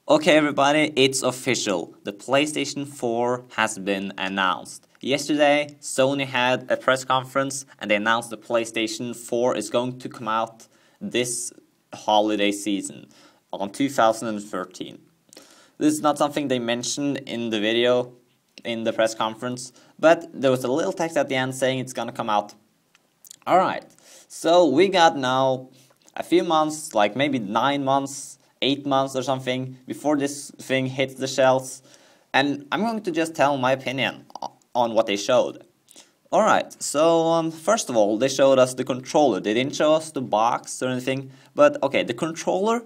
Okay, everybody, it's official. The PlayStation 4 has been announced. Yesterday, Sony had a press conference and they announced the PlayStation 4 is going to come out this holiday season on 2013. This is not something they mentioned in the video in the press conference, but there was a little text at the end saying it's gonna come out. Alright, so we got now a few months, like maybe 9 months, 8 months or something, before this thing hits the shelves, and I'm going to just tell my opinion on what they showed. Alright, so first of all, they showed us the controller. They didn't show us the box or anything, but okay, the controller,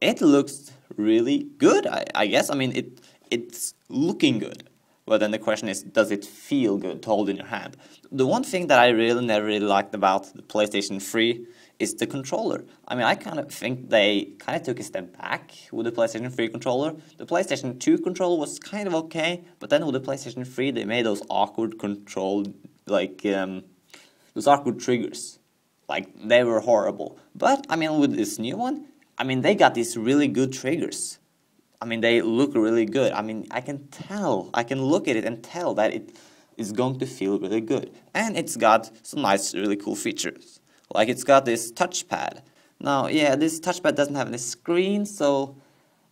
it looks really good, I guess. I mean, it's looking good. But then the question is, does it feel good to hold in your hand? The one thing that I never really liked about the PlayStation 3 is the controller. I mean, I kind of think they kind of took a step back with the PlayStation 3 controller. The PlayStation 2 controller was kind of okay, but then with the PlayStation 3, they made those awkward control, like, those awkward triggers. Like, they were horrible. But, I mean, with this new one, I mean, they got these really good triggers. I mean, they look really good. I mean, I can look at it and tell that it is going to feel really good. And it's got some nice, really cool features. Like, it's got this touchpad. Now, yeah, this touchpad doesn't have any screen, so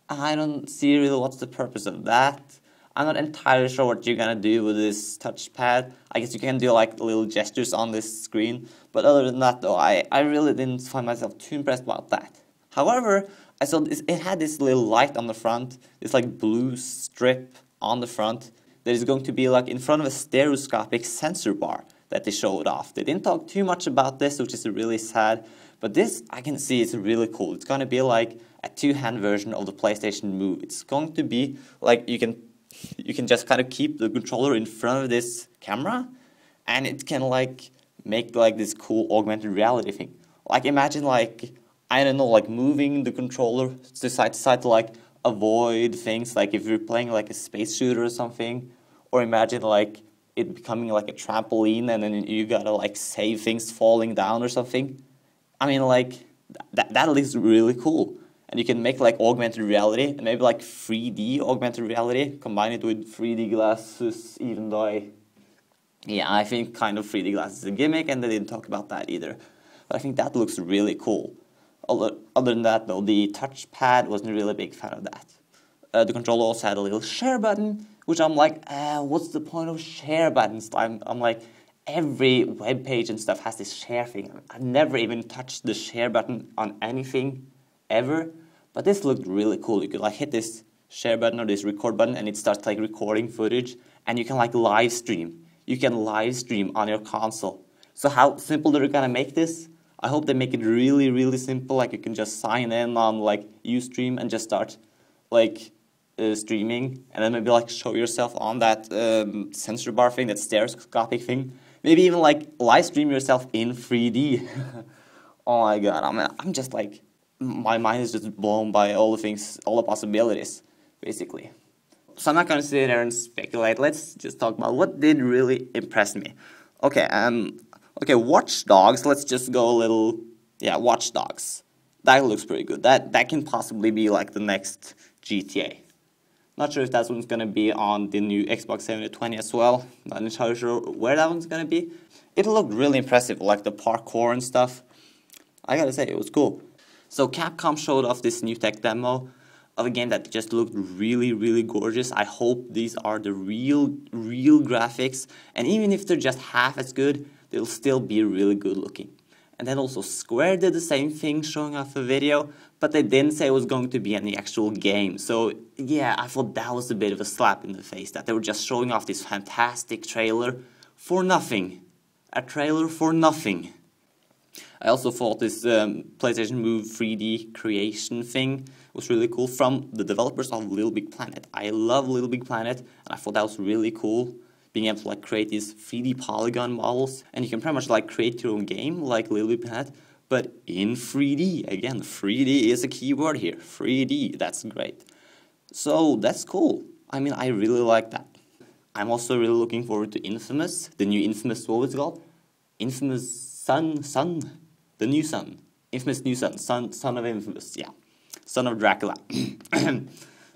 I don't see really what's the purpose of that. I'm not entirely sure what you're gonna do with this touchpad. I guess you can do, like, little gestures on this screen. But other than that, though, I really didn't find myself too impressed about that. However, I saw this, it had this little light on the front, this like blue strip on the front that is going to be like in front of a stereoscopic sensor bar that they showed off. They didn't talk too much about this, which is really sad, but this I can see is really cool. It's going to be like a two-hand version of the PlayStation Move. It's going to be like you can just kind of keep the controller in front of this camera, and it can like make like this cool augmented reality thing. Like imagine like, I don't know, like moving the controller to side to like avoid things, like if you're playing like a space shooter or something, or imagine like it becoming like a trampoline and then you gotta like save things falling down or something. I mean, like that looks really cool, and you can make like augmented reality and maybe like 3D augmented reality, combine it with 3D glasses, even though I think kind of 3D glasses is a gimmick and they didn't talk about that either. But I think that looks really cool. Other than that, though, the touchpad wasn't really a big fan of that. The controller also had a little share button, which I'm like, what's the point of share buttons? I'm like, every web page and stuff has this share thing. I've never even touched the share button on anything ever, but this looked really cool. You could like hit this share button or this record button, and it starts like recording footage, and you can like live stream. You can live stream on your console. So how simple they're gonna make this? I hope they make it really, really simple, like you can just sign in on like Ustream and just start like streaming, and then maybe like show yourself on that sensor bar thing, that stereoscopic thing. Maybe even like live stream yourself in 3D. Oh my god, I'm just like, my mind is just blown by all the things, all the possibilities, basically. So I'm not gonna sit there and speculate. Let's just talk about what did really impress me. Okay, Watch Dogs, let's just go a little, yeah, Watch Dogs. That looks pretty good. That can possibly be like the next GTA. Not sure if that one's gonna be on the new Xbox 720 as well. Not entirely sure where that one's gonna be. It looked really impressive, like the parkour and stuff. I gotta say, it was cool. So Capcom showed off this new tech demo of a game that just looked really, really gorgeous. I hope these are the real graphics, and even if they're just half as good, they'll still be really good looking. And then also Square did the same thing, showing off a video, but they didn't say it was going to be in the actual game. So yeah, I thought that was a bit of a slap in the face, that they were just showing off this fantastic trailer for nothing. A trailer for nothing. I also thought this PlayStation Move 3D creation thing was really cool, from the developers of Little Big Planet. I love Little Big Planet, and I thought that was really cool, being able to like create these 3D polygon models, and you can pretty much like create your own game like Little Big Planet, but in 3D. Again, 3D is a key word here. 3D, that's great. So that's cool. I mean, I really like that. I'm also really looking forward to Infamous, the new Infamous, what was it called? Infamous Son? The new Son. Infamous New Son. Son of Infamous, yeah. Son of Dracula.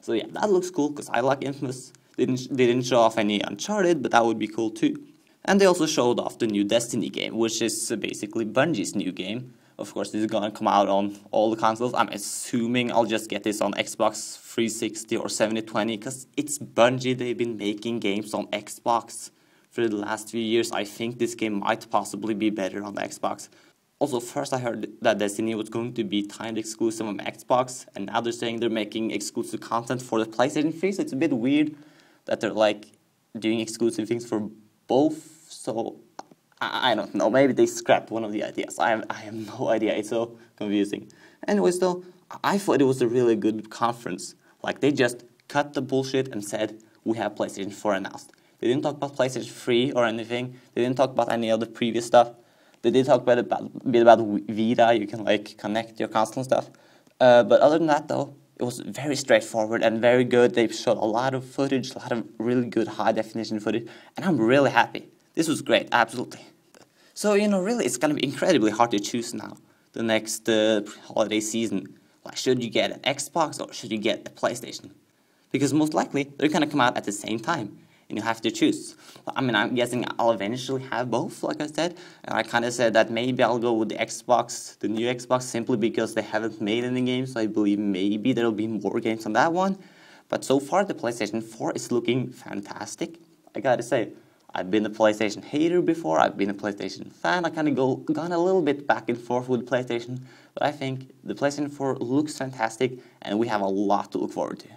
So yeah, that looks cool because I like Infamous. They didn't show off any Uncharted, but that would be cool too. And they also showed off the new Destiny game, which is basically Bungie's new game. Of course, this is gonna come out on all the consoles. I'm assuming I'll just get this on Xbox 360 or 7020 because it's Bungie. They've been making games on Xbox for the last few years. I think this game might possibly be better on the Xbox. Also, first I heard that Destiny was going to be timed exclusive on Xbox, and now they're saying they're making exclusive content for the PlayStation 3, so it's a bit weird that they're like doing exclusive things for both. So I don't know, maybe they scrapped one of the ideas. I have no idea, it's so confusing. Anyways though, I thought it was a really good conference. Like, they just cut the bullshit and said, we have PlayStation 4 announced. They didn't talk about PlayStation 3 or anything. They didn't talk about any of the previous stuff. They did talk a bit about Vita. You can like connect your console and stuff. But other than that though, it was very straightforward and very good. They showed a lot of footage, a lot of really good high definition footage, and I'm really happy. This was great, absolutely. So, you know, really, it's going to be incredibly hard to choose now, the next holiday season. Like, should you get an Xbox or should you get a PlayStation? Because most likely, they're going to come out at the same time, and you have to choose. I mean, I'm guessing I'll eventually have both, like I said. And I kind of said that maybe I'll go with the Xbox, the new Xbox, simply because they haven't made any games. So I believe maybe there'll be more games on that one. But so far, the PlayStation 4 is looking fantastic. I gotta say, I've been a PlayStation hater before, I've been a PlayStation fan. I kind of gone a little bit back and forth with PlayStation, but I think the PlayStation 4 looks fantastic, and we have a lot to look forward to.